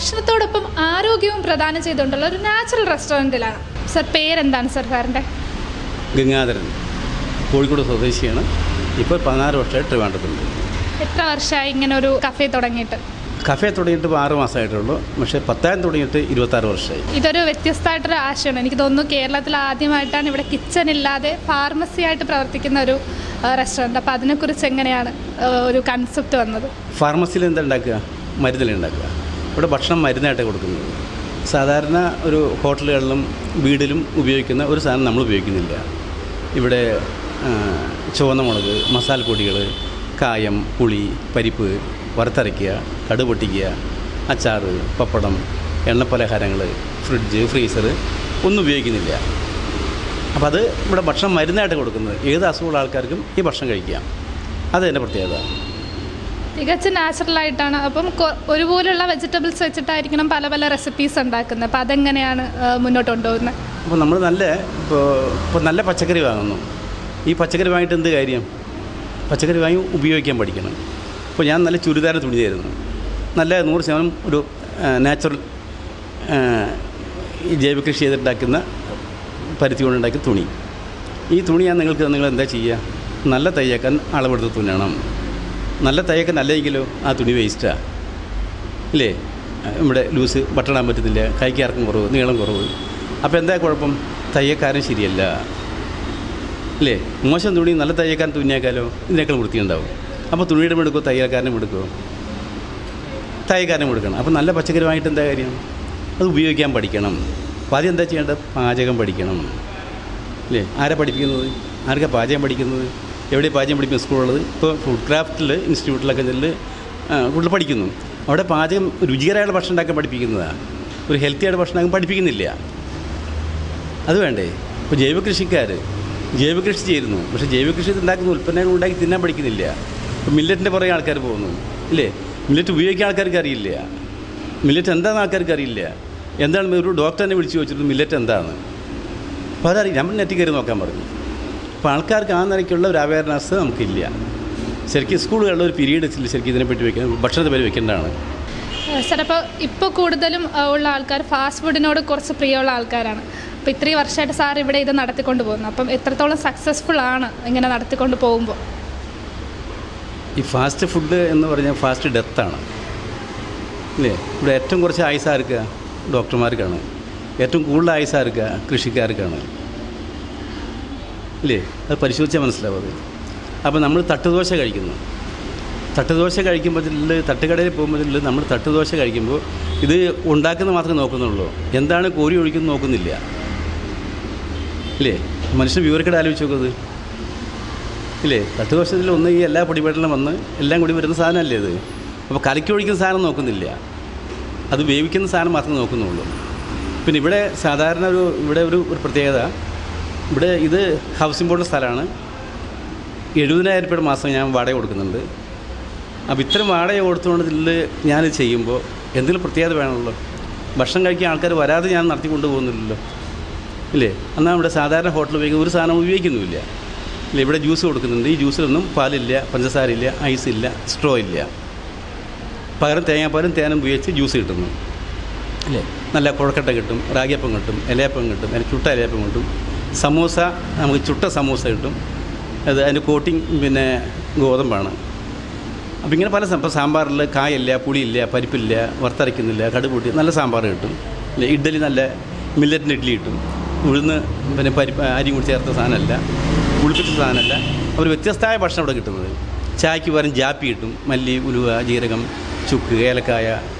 ഭക്ഷണത്തോടൊപ്പം ആരോഗ്യവും പ്രദാനം ചെയ്തുകൊണ്ടുള്ള ഒരു നാച്ചുറൽ റെസ്റ്റോറൻറ്റിലാണ്. സർ, പേരെന്താണ് സർ സാറിൻ്റെ? ഗംഗാധരൻ, കോഴിക്കോട് സ്വദേശിയാണ്. ഇപ്പോൾ 16 വർഷമായിട്ട് ട്രിവാൻഡ്രത്തുണ്ട്. എത്ര വർഷമായി ഇങ്ങനെ ഒരു കഫേ തുടങ്ങിയിട്ട്? കഫേ തുടങ്ങിയിട്ട് ഇപ്പോൾ 6 മാസമായിട്ടുള്ളൂ. പക്ഷേ 10 തുടങ്ങിയിട്ട് 26 വർഷമായി. ഇതൊരു വ്യത്യസ്തമായിട്ടൊരു ആശയമാണ്. എനിക്ക് തോന്നുന്നു കേരളത്തിൽ ആദ്യമായിട്ടാണ് ഇവിടെ കിച്ചൺ ഇല്ലാതെ ഫാർമസി ആയിട്ട് പ്രവർത്തിക്കുന്ന ഒരു റെസ്റ്റോറൻറ്റ്. അപ്പോൾ അതിനെക്കുറിച്ച് എങ്ങനെയാണ് ഒരു കൺസെപ്റ്റ് വന്നത്? ഫാർമസിയിൽ എന്താ ഉണ്ടാക്കുക? മരുന്നിൽ ഉണ്ടാക്കുക. ഇവിടെ ഭക്ഷണം മരുന്നായിട്ട് കൊടുക്കുന്നത്. സാധാരണ ഒരു ഹോട്ടലുകളിലും വീടിലും ഉപയോഗിക്കുന്ന ഒരു സാധനം നമ്മൾ ഉപയോഗിക്കുന്നില്ല. ഇവിടെ ചുവന്ന മുളക്, മസാലപ്പൊടികൾ, കായം, പുളി, പരിപ്പ്, വറുത്തരയ്ക്കുക, കടുക് പൊട്ടിക്കുക, അച്ചാർ, പപ്പടം, എണ്ണപ്പലഹാരങ്ങൾ, ഫ്രിഡ്ജ്, ഫ്രീസർ ഒന്നും ഉപയോഗിക്കുന്നില്ല. അപ്പോൾ അത് ഇവിടെ ഭക്ഷണം മരുന്നായിട്ട് കൊടുക്കുന്നത്. ഏത് അസുഖമുള്ള ആൾക്കാർക്കും ഈ ഭക്ഷണം കഴിക്കാം. അത് തന്നെ പ്രത്യേകത. തികച്ചും നാച്ചുറലായിട്ടാണ്. അപ്പം ഒരുപോലുള്ള വെജിറ്റബിൾസ് വെച്ചിട്ടായിരിക്കണം പല പല റെസിപ്പീസ് ഉണ്ടാക്കുന്നത്. അപ്പോൾ അതെങ്ങനെയാണ് മുന്നോട്ട് കൊണ്ടുപോകുന്നത്? അപ്പോൾ നമ്മൾ ഇപ്പോൾ നല്ല പച്ചക്കറി വാങ്ങുന്നു. ഈ പച്ചക്കറി വാങ്ങിയിട്ട് എന്ത് കാര്യം? പച്ചക്കറി വാങ്ങി ഉപയോഗിക്കാൻ പഠിക്കണം. ഇപ്പോൾ ഞാൻ നല്ല ചുരിദാർ തുണി തരുന്നു. നല്ല 100% ഒരു നാച്ചുറൽ ജൈവ കൃഷി ചെയ്തിട്ടുണ്ടാക്കുന്ന പരുത്തി കൊണ്ടുണ്ടാക്കിയ തുണി. ഈ തുണി നിങ്ങൾ എന്താ ചെയ്യുക? നല്ല തയ്യക്കാൻ അളവെടുത്ത് തുന്നണം. നല്ല തയ്യക്കാൻ അല്ലെങ്കിലോ ആ തുണി വേസ്റ്റാണ് ഇല്ലേ? ഇവിടെ ലൂസ് ബട്ടണിടാൻ പറ്റുന്നില്ല, കൈക്ക് ഇറക്കം കുറവ്, നീളം കുറവ്. അപ്പോൾ എന്താ കുഴപ്പം? തയ്യക്കാരൻ ശരിയല്ല ഇല്ലേ? മോശം തുണി നല്ല തയ്യക്കാരൻ തുന്നിയേക്കാലോ ഇതിനേക്കാൾ വൃത്തിയുണ്ടാവും. അപ്പോൾ തുണിയുടെ എടുക്കുമോ, തയ്യൽക്കാരനും എടുക്കുമോ? തയ്യൽക്കാരനും എടുക്കണം. അപ്പോൾ നല്ല പച്ചക്കറി വാങ്ങിയിട്ട് എന്താ കാര്യം? അത് ഉപയോഗിക്കാൻ പഠിക്കണം. അപ്പോൾ ആദ്യം എന്താ ചെയ്യേണ്ടത്? പാചകം പഠിക്കണം അല്ലേ? ആരാ പഠിപ്പിക്കുന്നത്? ആർക്കാ പാചകം പഠിക്കുന്നത്? എവിടെ പാചകം പഠിക്കുന്ന സ്കൂളുള്ളത്? ഇപ്പോൾ ഫുഡ് ക്രാഫ്റ്റിൽ ഇൻസ്റ്റിറ്റ്യൂട്ടിലൊക്കെ കൂടുതൽ പഠിക്കുന്നു. അവിടെ പാചകം രുചികരമായുള്ള ഭക്ഷണം ഉണ്ടാക്കാൻ പഠിപ്പിക്കുന്നതാണ്. ഒരു ഹെൽത്തിയായിട്ട് ഭക്ഷണം ഉണ്ടാക്കാൻ പഠിപ്പിക്കുന്നില്ല. അത് വേണ്ടേ? ഇപ്പോൾ ജൈവകൃഷി ചെയ്യുന്നു. പക്ഷേ ജൈവകൃഷി ഉണ്ടാക്കുന്ന ഉൽപ്പന്നങ്ങൾ ഉണ്ടാക്കി തിന്നാൻ പഠിക്കുന്നില്ല. ഇപ്പോൾ മില്ലറ്റിൻ്റെ പുറകെ ആൾക്കാർ പോകുന്നു ഇല്ലേ? മില്ലറ്റ് ഉപയോഗിക്കാൻ ആൾക്കാർക്ക് അറിയില്ല. മില്ലറ്റ് എന്താണെന്ന് ആൾക്കാർക്ക് അറിയില്ല. എന്താണ് ഒരു ഡോക്ടറിനെ വിളിച്ച് ചോദിച്ചിട്ട് മില്ലറ്റ് എന്താണ്? അപ്പോൾ അതറിയില്ല. നമ്മൾ നെറ്റിൽ കയറി നോക്കാൻ പറഞ്ഞു. അപ്പോൾ ആൾക്കാർക്ക് ആ നിലയ്ക്കുള്ള ഒരു അവയർനെസ് നമുക്കില്ല. ശരിക്കും സ്കൂളുകളിൽ ഒരു പീരീഡ് ശരിക്കും ഇതിനെപ്പറ്റി വെക്കാൻ, ഭക്ഷണത്തെ പേര് വെക്കേണ്ടതാണ്. സാർ, ഇപ്പോൾ കൂടുതലും ഉള്ള ആൾക്കാർ ഫാസ്റ്റ് ഫുഡിനോട് കുറച്ച് പ്രിയമുള്ള ആൾക്കാരാണ്. അപ്പോൾ ഇത്രയും വർഷമായിട്ട് സാർ ഇവിടെ ഇത് നടത്തിക്കൊണ്ട് പോകുന്നു. അപ്പം എത്രത്തോളം സക്സസ്ഫുൾ ആണ് ഇങ്ങനെ നടത്തിക്കൊണ്ട് പോകുമ്പോൾ? ഈ ഫാസ്റ്റ് ഫുഡ് എന്ന് പറഞ്ഞാൽ ഫാസ്റ്റ് ഡെത്താണ് ഇല്ലേ? ഇവിടെ ഏറ്റവും കുറച്ച് ആയുസ് ആർക്കുക? ഡോക്ടർമാർക്കാണ്. ഏറ്റവും കൂടുതൽ ആയുസ് ആർക്കുക? കൃഷിക്കാർക്കാണ് ഇല്ലേ? അത് പരിശോധിച്ചാൽ മനസ്സിലാവും. അപ്പോൾ നമ്മൾ തട്ടുദോശ കഴിക്കുന്നു. തട്ടുദോശ കഴിക്കുമ്പോഴത്തിൽ, തട്ടുകടയിൽ പോകുമ്പോഴത്തിൽ നമ്മൾ തട്ടുദോശ കഴിക്കുമ്പോൾ ഇത് ഉണ്ടാക്കുന്നത് മാത്രമേ നോക്കുന്നുള്ളൂ. എന്താണ് കോരി ഒഴിക്കുന്നത് നോക്കുന്നില്ല ഇല്ലേ? മനുഷ്യൻ വിവരക്കേട് ആലോചിച്ച് നോക്കുന്നത് ഇല്ലേ? തട്ടുദോശത്തിൽ ഒന്ന് ഈ എല്ലാ പൊടിപടലും വന്ന് എല്ലാം കൂടി വരുന്ന സാധനമല്ലേ ഇത്? അപ്പോൾ കലക്കി ഒഴിക്കുന്ന സാധനം നോക്കുന്നില്ല. അത് വേവിക്കുന്ന സാധനം മാത്രമേ നോക്കുന്നുള്ളൂ. പിന്നെ ഇവിടെ സാധാരണ ഇവിടെ ഒരു പ്രത്യേകത, ഇവിടെ ഇത് ഹൗസിംഗ് ബോർഡിൻ്റെ സ്ഥലമാണ്. 70,000 രൂപയുടെ മാസം ഞാൻ വാടക കൊടുക്കുന്നുണ്ട്. അപ്പോൾ ഇത്തരം വാടക കൊടുത്തുകൊണ്ട് ഇതിൽ ഞാനിത് ചെയ്യുമ്പോൾ എന്തെങ്കിലും പ്രത്യേകത വേണമല്ലോ. ഭക്ഷണം കഴിക്കാൻ ആൾക്കാർ വരാതെ ഞാൻ നടത്തി കൊണ്ടുപോകുന്നില്ലല്ലോ ഇല്ലേ? എന്നാൽ ഇവിടെ സാധാരണ ഹോട്ടൽ ഉപയോഗിക്കുന്ന ഒരു സാധനം ഉപയോഗിക്കുന്നുമില്ല ഇല്ല. ഇവിടെ ജ്യൂസ് കൊടുക്കുന്നുണ്ട്. ഈ ജ്യൂസിലൊന്നും പാലില്ല, പഞ്ചസാരയില്ല, ഐസില്ല, സ്ട്രോ ഇല്ല. പകരം തേങ്ങാപ്പാലും തേനും ഉപയോഗിച്ച് ജ്യൂസ് കിട്ടുന്നു അല്ലേ? നല്ല കുഴക്കട്ട കിട്ടും, റാഗിയപ്പം കിട്ടും, ഇലയപ്പം കിട്ടും, ചുട്ട ഇലയപ്പം കിട്ടും, സമൂസ, നമുക്ക് ചുട്ട സമൂസ കിട്ടും. അതിൻ്റെ കോട്ടിങ് പിന്നെ ഗോതമ്പാണ്. അപ്പോൾ ഇങ്ങനെ പല സാമ്പാറിൽ കായില്ല, പുളിയില്ല, പരിപ്പില്ല, വറുത്തരയ്ക്കുന്നില്ല, കടുക് പൊട്ടി നല്ല സാമ്പാർ കിട്ടും അല്ലേ? ഇഡ്ഡലി നല്ല മില്ലറ്റിൻ്റെ ഇഡ്ഡലി കിട്ടും. ഉഴുന്ന് പിന്നെ പരിപ്പ് അരിയും കൂടി ചേർത്ത സാധനമല്ല, പുളിപ്പിച്ച സാധനമല്ല. ഒരു വ്യത്യസ്തമായ ഭക്ഷണം ഇവിടെ കിട്ടുന്നത്. ചായക്ക് പകരം ജാപ്പി കിട്ടും. മല്ലി, ഉലുവ, ജീരകം, ചുക്ക്, ഏലക്കായ,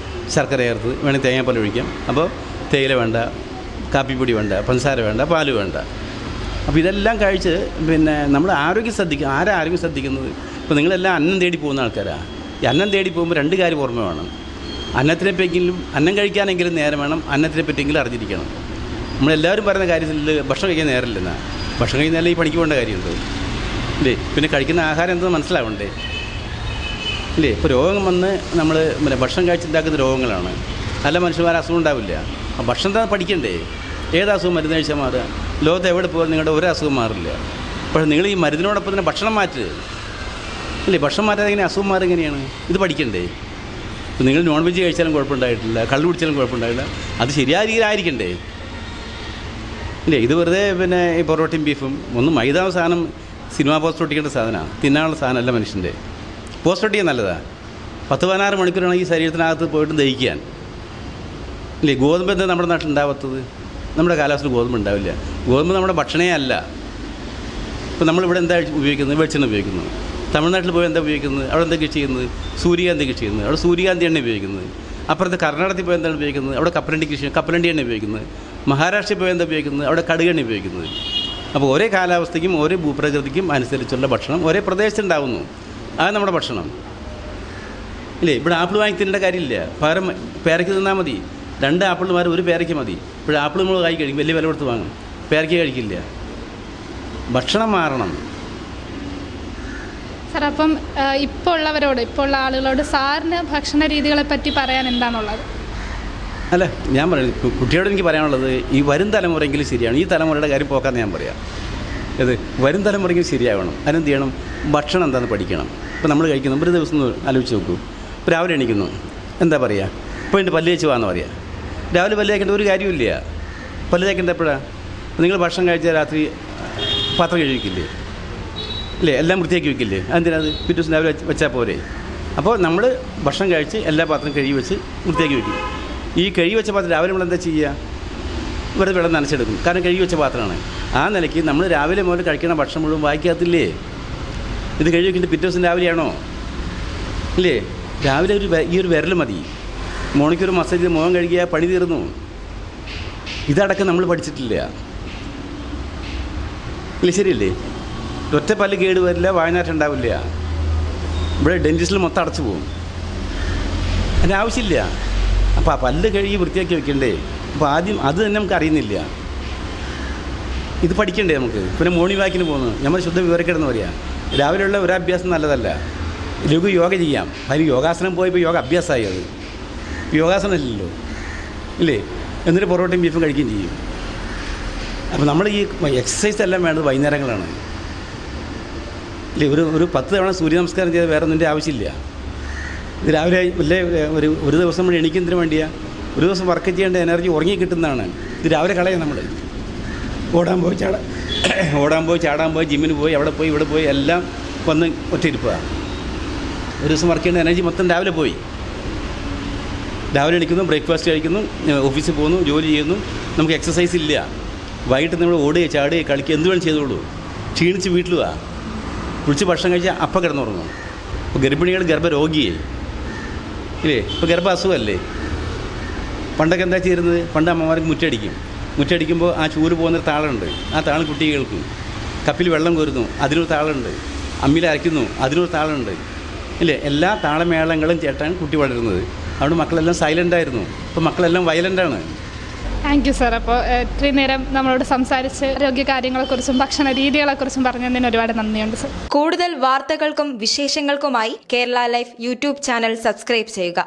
ശർക്കര ചേർത്ത് വേണമെങ്കിൽ തേങ്ങാപ്പാൽ ഒഴിക്കാം. അപ്പോൾ തേയില വേണ്ട, കാപ്പിപ്പൊടി വേണ്ട, പഞ്ചസാര വേണ്ട, പാല് വേണ്ട. അപ്പോൾ ഇതെല്ലാം കഴിച്ച് പിന്നെ നമ്മൾ ആരോഗ്യം ശ്രദ്ധിക്കുക. ആരാ ആരോഗ്യം ശ്രദ്ധിക്കുന്നത്? ഇപ്പോൾ നിങ്ങളെല്ലാം അന്നം തേടി പോകുന്ന ആൾക്കാരാണ്. ഈ അന്നം തേടി പോകുമ്പോൾ 2 കാര്യം ഓർമ്മ വേണം. അന്നത്തിനെപ്പറ്റിയെങ്കിലും, അന്നം കഴിക്കാനെങ്കിലും നേരം വേണം, അന്നത്തിനെ പറ്റിയെങ്കിലും അറിഞ്ഞിരിക്കണം. നമ്മളെല്ലാവരും പറയുന്ന കാര്യത്തിൽ ഭക്ഷണം കഴിക്കാൻ നേരമില്ലെന്നാ. ഭക്ഷണം കഴിക്കുന്നതല്ലേ ഈ പണിക്ക് പോകേണ്ട കാര്യമുണ്ട് ഇല്ലേ? പിന്നെ കഴിക്കുന്ന ആഹാരം എന്തെന്ന് മനസ്സിലാവണ്ടേ ഇല്ലേ? ഇപ്പോൾ രോഗം വന്ന് നമ്മൾ പിന്നെ ഭക്ഷണം കഴിച്ചുണ്ടാക്കുന്ന രോഗങ്ങളാണ്. നല്ല മനുഷ്യന്മാർ അസുഖം ഉണ്ടാവില്ല. ആ ഭക്ഷണത്തെ പഠിക്കണ്ടേ? ഏത് അസുഖം മരുന്ന് കഴിച്ചാൽ മാറുക? ലോകത്ത് എവിടെ പോകാൻ നിങ്ങളുടെ ഒരു അസുഖം മാറില്ല. പക്ഷേ നിങ്ങൾ ഈ മരുന്നിനോടൊപ്പം തന്നെ ഭക്ഷണം മാറ്റുക ഇല്ലേ? ഭക്ഷണം മാറ്റാതെ എങ്ങനെ അസുഖം മാറുക? എങ്ങനെയാണ് ഇത് പഠിക്കണ്ടേ ഇപ്പോൾ നിങ്ങൾ നോൺ വെജ് കഴിച്ചാലും കുഴപ്പമുണ്ടായിട്ടില്ല, കള്ളു കുടിച്ചാലും കുഴപ്പമുണ്ടായില്ല, അത് ശരിയായ രീതിയിലായിരിക്കണ്ടേ? ഇല്ലേ, ഇത് വെറുതെ പിന്നെ ഈ പൊറോട്ടയും ബീഫും ഒന്നും മൈദ സാധനം സിനിമ പോസ്റ്റ് ഒട്ടിക്കേണ്ട സാധനമാണ്, തിന്നാനുള്ള സാധനമല്ല മനുഷ്യൻ്റെ. പോസ്റ്റ് ഒട്ടിക്കാൻ നല്ലതാണ്, 10-16 മണിക്കൂറാണ് ഈ ശരീരത്തിനകത്ത് പോയിട്ട് ദഹിക്കാൻ. ഇല്ലേ, ഗോതമ്പ് എന്താ നമ്മുടെ നാട്ടിൽ ഉണ്ടാവാത്തത്? നമ്മുടെ കാലാവസ്ഥയിൽ ഗോതമ്പ് ഉണ്ടാവില്ല. ഗോതമ്പ് നമ്മുടെ ഭക്ഷണേ അല്ല. ഇപ്പോൾ നമ്മളിവിടെ എന്താ ഉപയോഗിക്കുന്നത്? വെളിച്ചെണ്ണ ഉപയോഗിക്കുന്നു. തമിഴ്നാട്ടിൽ പോയി എന്താ ഉപയോഗിക്കുന്നത്? അവിടെ എന്താ കൃഷി ചെയ്യുന്നത്? സൂര്യകാന്തി കൃഷി ചെയ്യുന്നത്. അവിടെ സൂര്യകാന്തി എണ്ണ ഉപയോഗിക്കുന്നത്. അപ്പുറത്ത് കർണാടകത്തിൽ പോയി എന്താണ് ഉപയോഗിക്കുന്നത്? അവിടെ കപ്പലണ്ടി കൃഷി, കപ്പലണ്ടി എണ്ണ ഉപയോഗിക്കുന്നത്. മഹാരാഷ്ട്രയിൽ പോയി എന്താ ഉപയോഗിക്കുന്നത്? അവിടെ കടുകെണ്ണ ഉപയോഗിക്കുന്നത്. അപ്പോൾ ഓരോ കാലാവസ്ഥയ്ക്കും ഓരോ ഭൂപ്രകൃതിക്കും അനുസരിച്ചുള്ള ഭക്ഷണം ഒരേ പ്രദേശത്തുണ്ടാവുന്നു. അത് നമ്മുടെ ഭക്ഷണം. ഇല്ലേ, ഇവിടെ ആപ്പിൾ വാങ്ങി തിന്നേണ്ട കാര്യമില്ല, പകരം പേരയ്ക്ക് തിന്നാൽ മതി. 2 ആപ്പിൾമാർ 1 പേരയ്ക്ക് മതി. ഇവിടെ ആപ്പിൾ നമ്മൾ കായി കഴിക്കും, വലിയ വില കൊടുത്ത് വാങ്ങും, പേരയ്ക്ക് കഴിക്കില്ല. ഭക്ഷണം മാറണം. സാർ, അപ്പം ഇപ്പോൾ ഉള്ള ആളുകളോട് സാറിന് ഭക്ഷണ രീതികളെ പറ്റി പറയാൻ എന്താണുള്ളത്? അല്ല, ഞാൻ പറയുന്നത് കുട്ടിയോട് എനിക്ക് പറയാനുള്ളത്, ഈ വരും തലമുറയെങ്കിലും ശരിയാണ്. ഈ തലമുറയുടെ കാര്യം പോക്കാന്ന് ഞാൻ പറയാം. ഇത് വരും തലമുറയ്ക്കും ശരിയാവണം. അതിനെന്ത് ചെയ്യണം? ഭക്ഷണം എന്താണെന്ന് പഠിക്കണം. ഇപ്പോൾ നമ്മൾ കഴിക്കുന്നു, ഒരു ദിവസം ആലോചിച്ച് നോക്കൂ. ഇപ്പോൾ രാവിലെ എണീക്കുന്നു, എന്താ പറയുക? ഇപ്പോൾ എൻ്റെ പല്ല് തേച്ച് പോകാമെന്ന് പറയാം. രാവിലെ പല്ല് തേക്കേണ്ട ഒരു കാര്യമില്ല. പല്ല് തേക്കേണ്ട എപ്പോഴാണ്? നിങ്ങൾ ഭക്ഷണം കഴിച്ചാൽ രാത്രി പാത്രം കഴിക്കില്ലേ? ഇല്ലേ, എല്ലാം വൃത്തിയാക്കി വെക്കില്ലേ? അതെന്തിനാത്? പിറ്റേ ദിവസം രാവിലെ വെച്ചാൽ പോരെ? അപ്പോൾ നമ്മൾ ഭക്ഷണം കഴിച്ച് എല്ലാ പാത്രം കഴുകി വെച്ച് വൃത്തിയാക്കി വെക്കും. ഈ കഴുകി വെച്ച പാത്രം രാവിലെ നമ്മൾ എന്താ ചെയ്യുക? വെറുതെ വെള്ളം നനച്ചെടുക്കും, കാരണം കഴുകി വെച്ച പാത്രമാണ്. ആ നിലയ്ക്ക് നമ്മൾ രാവിലെ മുതൽ കഴിക്കുന്ന ഭക്ഷണം മുഴുവൻ വായിക്കാത്തില്ലേ? ഇത് കഴുകി വെക്കേണ്ടത് പിറ്റേ ദിവസം രാവിലെയാണോ? ഇല്ലേ, രാവിലെ ഈ ഒരു വിരൽ മതി. മോണിക്കൊരു മസാജ് ചെയ്ത് മുഖം കഴുകിയാൽ പണി തീർന്നു. ഇതടക്കം നമ്മൾ പഠിച്ചിട്ടില്ല. ഇല്ല, ശരിയല്ലേ? ഒറ്റ പല്ല് കേട് വരില്ല, വായനാറ്റം ഉണ്ടാവില്ല. ഇവിടെ ഡെൻറ്റിസ്റ്റിൽ മൊത്തം അടച്ചു പോകും. അതിന് ആവശ്യമില്ല. അപ്പോൾ ആ പല്ല് കഴുകി വൃത്തിയാക്കി വെക്കണ്ടേ? അപ്പോൾ ആദ്യം അത് തന്നെ നമുക്ക് അറിയുന്നില്ല. ഇത് പഠിക്കണ്ടേ നമുക്ക്? പിന്നെ മോർണിംഗ് വാക്കിന് പോകുന്നു, നമ്മൾ ശുദ്ധ വിവരക്കേടെന്ന് പറയാം. രാവിലെയുള്ള ഒരു അഭ്യാസം നല്ലതല്ല. ലഘു യോഗ ചെയ്യാം. അതിന് യോഗാസനം പോയപ്പോൾ യോഗ അഭ്യാസമായി. അത് യോഗാസനം അല്ലല്ലോ, ഇല്ലേ? എന്നിട്ട് പൊറോട്ടയും ബീഫും കഴിക്കുകയും ചെയ്യും. അപ്പോൾ നമ്മൾ ഈ എക്സസൈസ് എല്ലാം വേണ്ടത് വൈകുന്നേരങ്ങളാണ്. ഇല്ലേ, ഒരു 10 തവണ സൂര്യ നമസ്കാരം ചെയ്ത് വേറെ ഒന്നിൻ്റെ ആവശ്യമില്ല. ഇത് രാവിലെ വലിയ ഒരു ദിവസം നമ്മൾ എണീക്കുന്നതിന് വേണ്ടിയാണ്. ഒരു ദിവസം വർക്ക് ചെയ്യേണ്ട എനർജി ഉറങ്ങി കിട്ടുന്നതാണ്. ഇത് രാവിലെ കളയാം. നമ്മൾ ഓടാൻ പോയി ചാടാൻ പോയി ജിമ്മിന് പോയി അവിടെ പോയി ഇവിടെ പോയി എല്ലാം വന്ന് ഒറ്റയിരിക്കുക. ഒരു ദിവസം വർക്ക് ചെയ്യേണ്ട എനർജി മൊത്തം രാവിലെ പോയി. രാവിലെ എണീക്കുന്നു, ബ്രേക്ക്ഫാസ്റ്റ് കഴിക്കുന്നു, ഓഫീസിൽ പോകുന്നു, ജോലി ചെയ്യുന്നു. നമുക്ക് എക്സസൈസ് ഇല്ല. വൈകിട്ട് നമ്മൾ ഓടുകയോ ചാടുകയോ കളിക്കുക എന്ത് വേണം ചെയ്തോളൂ. ക്ഷീണിച്ച് വീട്ടിൽ വാ, കുളിച്ച് ഭക്ഷണം കഴിച്ചാൽ അപ്പം കിടന്നുറങ്ങും. ഇപ്പോൾ ഗർഭിണികൾ ഗർഭരോഗിയായി, ഇല്ലേ? ഇപ്പോൾ ഗർഭ അസുഖമല്ലേ? പണ്ടൊക്കെ എന്താ ചെയ്യുന്നത്? പണ്ട് അമ്മമാർക്ക് മുറ്റടിക്കുമ്പോൾ ആ ചൂര് പോകുന്നൊരു താളുണ്ട്. ആ താളം കുട്ടി കേൾക്കും. കപ്പിൽ വെള്ളം കോരുന്നു, അതിനൊരു താളുണ്ട്. അമ്മിയിൽ അരയ്ക്കുന്നു, അതിനൊരു താളുണ്ട്, ഇല്ലേ? എല്ലാ താളമേളങ്ങളും ചേട്ടാണ് കുട്ടി വളരുന്നത്. അതുകൊണ്ട് മക്കളെല്ലാം സൈലൻ്റായിരുന്നു. ഇപ്പോൾ മക്കളെല്ലാം വയലൻ്റാണ്. Thank you sir. അപ്പോൾ ഇത്രയും നേരം നമ്മളോട് സംസാരിച്ച് ആരോഗ്യ കാര്യങ്ങളെക്കുറിച്ചും ഭക്ഷണ രീതികളെക്കുറിച്ചും പറഞ്ഞതിന് ഒരുപാട് നന്ദിയുണ്ട് സാർ. കൂടുതൽ വാർത്തകൾക്കും വിശേഷങ്ങൾക്കുമായി Kerala life YouTube channel subscribe ചെയ്യുക.